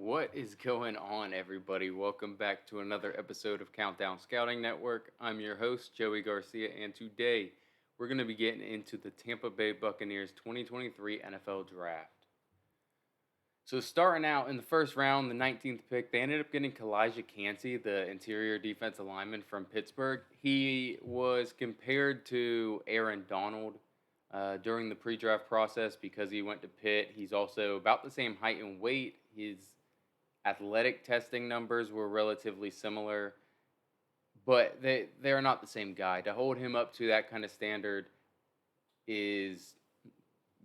What is going on, everybody? Welcome back to another episode of Countdown Scouting Network. I'm your host, Joey Garcia, and today we're going to be getting into the Tampa Bay Buccaneers 2023 NFL Draft. So, starting out in the first round, the 19th pick, they ended up getting Kalijah Cansey, the interior defensive lineman from Pittsburgh. He was compared to Aaron Donald during the pre-draft process because he went to Pitt. He's also about the same height and weight. His athletic testing numbers were relatively similar, but they're not the same guy. To hold him up to that kind of standard is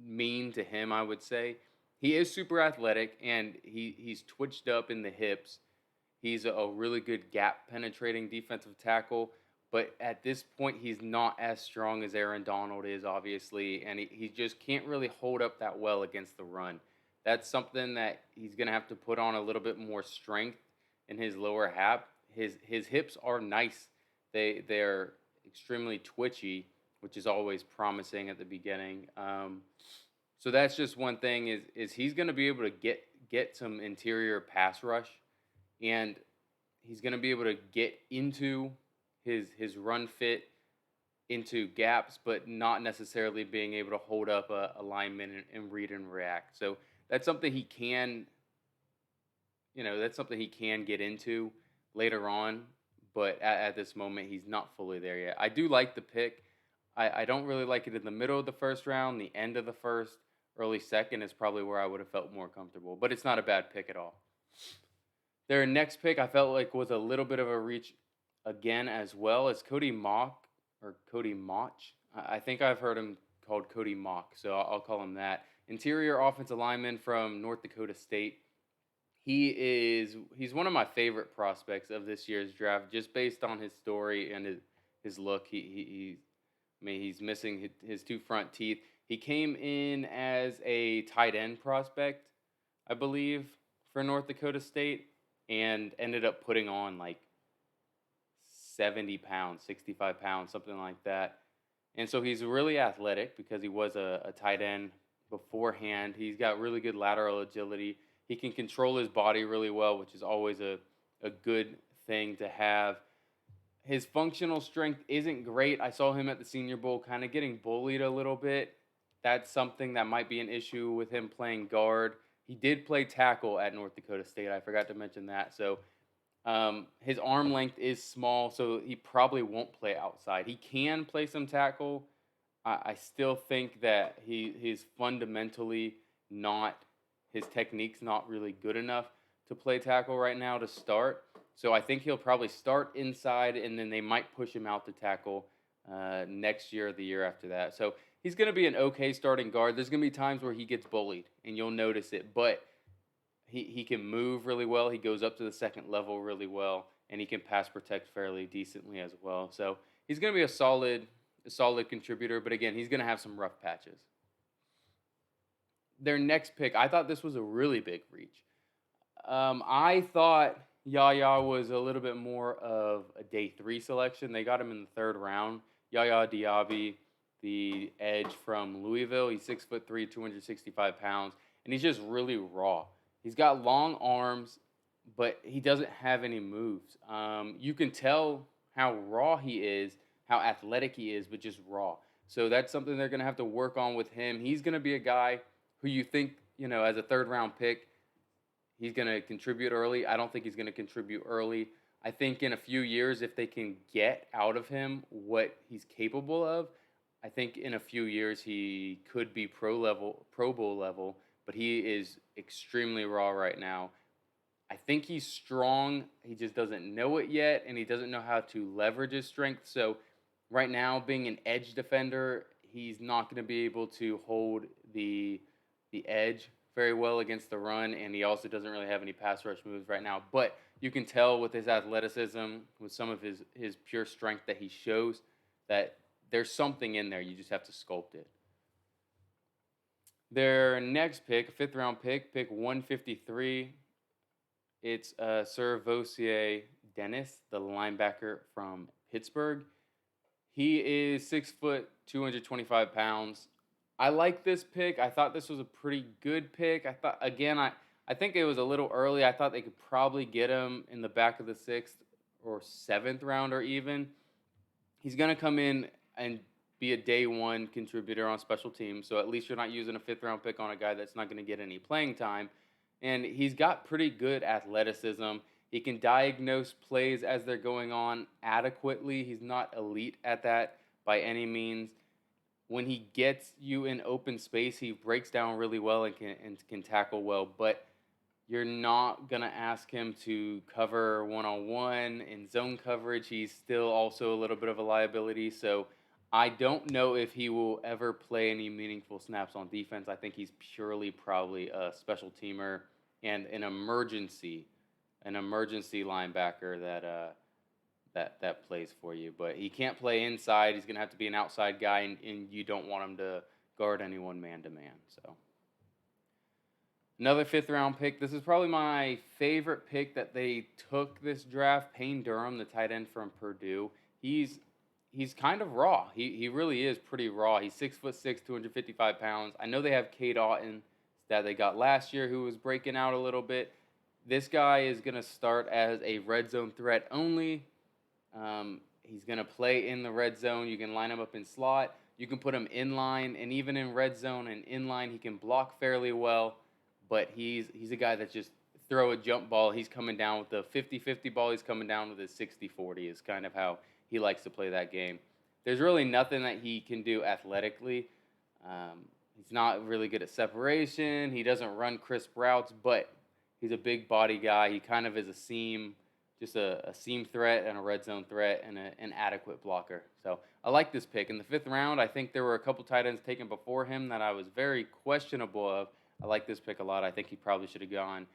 mean to him, I would say. He is super athletic, and he's twitched up in the hips. He's a really good gap penetrating defensive tackle, but at this point, he's not as strong as Aaron Donald is, obviously, and he just can't really hold up that well against the run. That's something that he's going to have to put on a little bit more strength in his lower half. His hips are nice. They're extremely twitchy, which is always promising at the beginning. So that's just one thing is he's going to be able to get some interior pass rush, and he's going to be able to get into his run fit into gaps, but not necessarily being able to hold up a lineman and read and react. So that's something he can, that's something he can get into later on. But at this moment, he's not fully there yet. I do like the pick. I don't really like it in the middle of the first round. The end of the first, early second is probably where I would have felt more comfortable. But it's not a bad pick at all. Their next pick I felt like was a little bit of a reach again as well as Cody Mock or Cody Mach. I think I've heard him called Cody Mock, so I'll call him that. Interior offensive lineman from North Dakota State. He's one of my favorite prospects of this year's draft, just based on his story and his look. He's missing his two front teeth. He came in as a tight end prospect, I believe, for North Dakota State, and ended up putting on like 70 pounds, 65 pounds, something like that. And so he's really athletic because he was a tight end beforehand. He's got really good lateral agility. He can control his body really well, which is always a good thing to have. His functional strength isn't great. I saw him at the Senior Bowl kind of getting bullied a little bit. That's something that might be an issue with him playing guard. He did play tackle at North Dakota State. I forgot to mention that. So his arm length is small, so he probably won't play outside. He can play some tackle. I still think that he's fundamentally not, his technique's not really good enough to play tackle right now to start. So I think he'll probably start inside, and then they might push him out to tackle next year or the year after that. So he's going to be an okay starting guard. There's going to be times where he gets bullied, and you'll notice it. But he can move really well. He goes up to the second level really well, and he can pass protect fairly decently as well. So he's going to be a solid contributor. But again, he's going to have some rough patches. Their next pick, I thought this was a really big reach. I thought Yaya was a little bit more of a day 3 selection. They got him in the third round. Yaya Diaby, the edge from Louisville. He's 6'3", 265 pounds, and he's just really raw. He's got long arms, but he doesn't have any moves. You can tell how raw he is, how athletic he is, but just raw. So that's something they're going to have to work on with him. He's going to be a guy who you think, as a third round pick, he's going to contribute early. I don't think he's going to contribute early. I think in a few years, if they can get out of him what he's capable of, I think in a few years he could be Pro Bowl level, but he is extremely raw right now. I think he's strong. He just doesn't know it yet, and he doesn't know how to leverage his strength. So right now, being an edge defender, he's not going to be able to hold the edge very well against the run, and he also doesn't really have any pass rush moves right now. But you can tell with his athleticism, with some of his pure strength that he shows, that there's something in there. You just have to sculpt it. Their next pick, fifth round pick 153, it's Sir Vosier Dennis, the linebacker from Pittsburgh. He is 6 foot, 225 pounds. I like this pick. I thought this was a pretty good pick. I thought, again, I think it was a little early. I thought they could probably get him in the back of the sixth or seventh round or even. He's going to come in and be a day one contributor on special teams. So at least you're not using a fifth round pick on a guy that's not going to get any playing time. And he's got pretty good athleticism. He can diagnose plays as they're going on adequately. He's not elite at that by any means. When he gets you in open space, he breaks down really well and can tackle well. But you're not going to ask him to cover one on one in zone coverage. He's still also a little bit of a liability. So I don't know if he will ever play any meaningful snaps on defense. I think he's purely probably a special teamer and an emergency linebacker that plays for you. But he can't play inside. He's going to have to be an outside guy, and you don't want him to guard anyone man to man. So. Another fifth round pick. This is probably my favorite pick that they took this draft. Payne Durham, the tight end from Purdue. He's kind of raw. He really is pretty raw. He's 6'6", 255 pounds. I know they have Cade Otton that they got last year who was breaking out a little bit. This guy is going to start as a red zone threat only. He's going to play in the red zone. You can line him up in slot. You can put him in line, and even in red zone and in line, he can block fairly well. But he's a guy that just throw a jump ball. He's coming down with the 50-50 ball. He's coming down with his 60-40 is kind of how he likes to play that game. There's really nothing that he can do athletically. He's not really good at separation. He doesn't run crisp routes, but he's a big body guy. He kind of is a seam, just a seam threat and a red zone threat and an adequate blocker. So I like this pick. In the fifth round, I think there were a couple tight ends taken before him that I was very questionable of. I like this pick a lot. I think he probably should have gone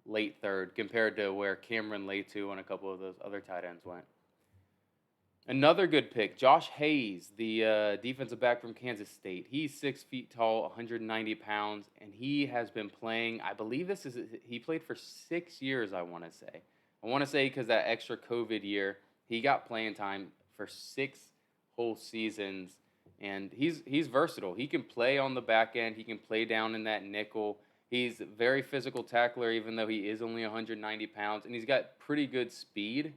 late third compared to where Cameron Latu and a couple of those other tight ends went. Another good pick, Josh Hayes, the defensive back from Kansas State. He's 6 feet tall, 190 pounds, and he has been playing, I believe he played for 6 years, I want to say. I want to say because that extra COVID year, he got playing time for 6 whole seasons. And he's versatile. He can play on the back end. He can play down in that nickel. He's a very physical tackler, even though he is only 190 pounds. And he's got pretty good speed.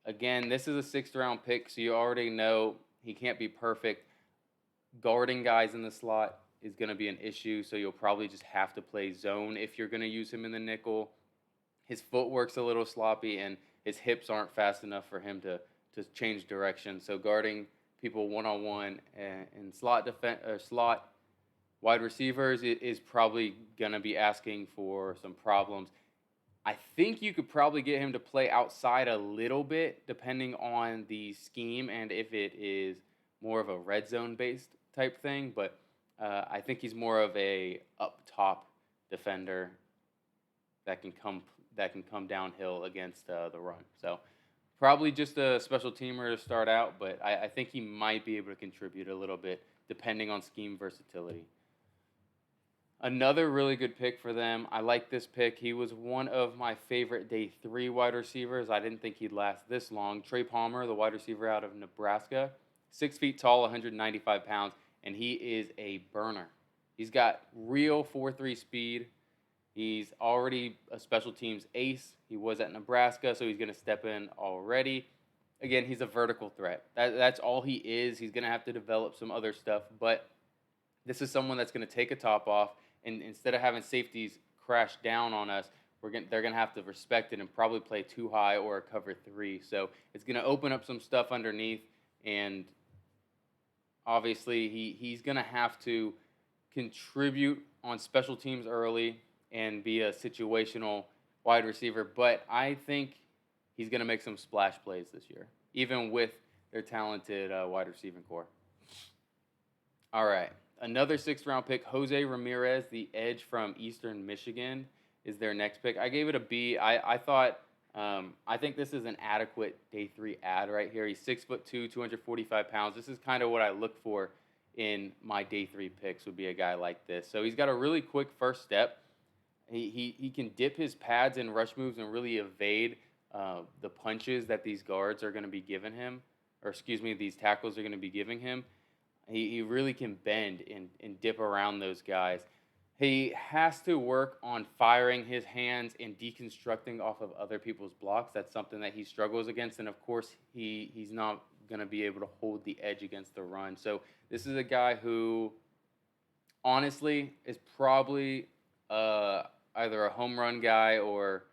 Again, this is a sixth-round pick, so you already know he can't be perfect. Guarding guys in the slot is going to be an issue, so you'll probably just have to play zone if you're going to use him in the nickel. His footwork's a little sloppy, and his hips aren't fast enough for him to change direction. So guarding people one-on-one and slot wide receivers is probably going to be asking for some problems. I think you could probably get him to play outside a little bit depending on the scheme and if it is more of a red zone based type thing, but I think he's more of a up top defender that can come downhill against the run. So probably just a special teamer to start out, but I think he might be able to contribute a little bit depending on scheme versatility. Another really good pick for them. I like this pick. He was one of my favorite day 3 wide receivers. I didn't think he'd last this long. Trey Palmer, the wide receiver out of Nebraska, 6 feet tall, 195 pounds, and he is a burner. He's got real 4.3 speed. He's already a special teams ace. He was at Nebraska, so he's going to step in already. Again, he's a vertical threat. That's all he is. He's going to have to develop some other stuff, but this is someone that's going to take a top off, and instead of having safeties crash down on us, they're going to have to respect it and probably play too high or a cover 3. So it's going to open up some stuff underneath, and obviously he's going to have to contribute on special teams early and be a situational wide receiver, but I think he's going to make some splash plays this year, even with their talented wide receiving core. All right, another 6th-round pick, Jose Ramirez, the edge from Eastern Michigan, is their next pick. I gave it a B. I think this is an adequate day 3 ad right here. He's 6'2", 245 pounds. This is kind of what I look for in my day 3 picks, would be a guy like this. So he's got a really quick first step. He can dip his pads in rush moves and really evade the punches that these guards are going to be giving him, these tackles are going to be giving him. He really can bend and dip around those guys. He has to work on firing his hands and deconstructing off of other people's blocks. That's something that he struggles against, and of course, he's not going to be able to hold the edge against the run. So this is a guy who honestly is probably uh, either a home run guy or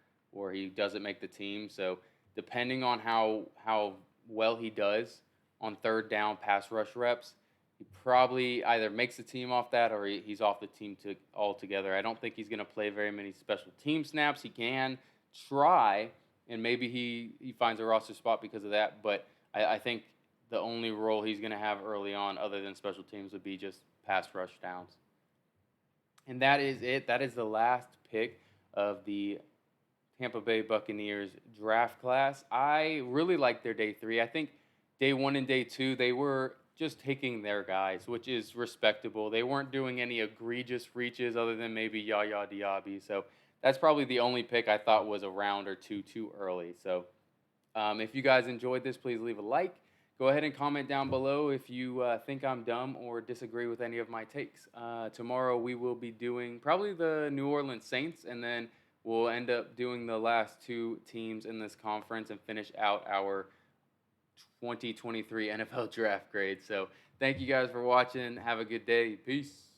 he doesn't make the team. So depending on how well he does on third down pass rush reps, he probably either makes the team off that or he's off the team altogether. I don't think he's going to play very many special team snaps. He can try, and maybe he finds a roster spot because of that. But I think the only role he's going to have early on, other than special teams, would be just pass rush downs. And that is it. That is the last pick of the Tampa Bay Buccaneers draft class. I really like their day three. I think day one and day two, they were just taking their guys, which is respectable. They weren't doing any egregious reaches other than maybe Yaya Diaby. So that's probably the only pick I thought was a round or two too early. So if you guys enjoyed this, please leave a like. Go ahead and comment down below if you think I'm dumb or disagree with any of my takes. Tomorrow we will be doing probably the New Orleans Saints, and then we'll end up doing the last two teams in this conference and finish out our 2023 NFL draft grade. So thank you guys for watching. Have a good day. Peace.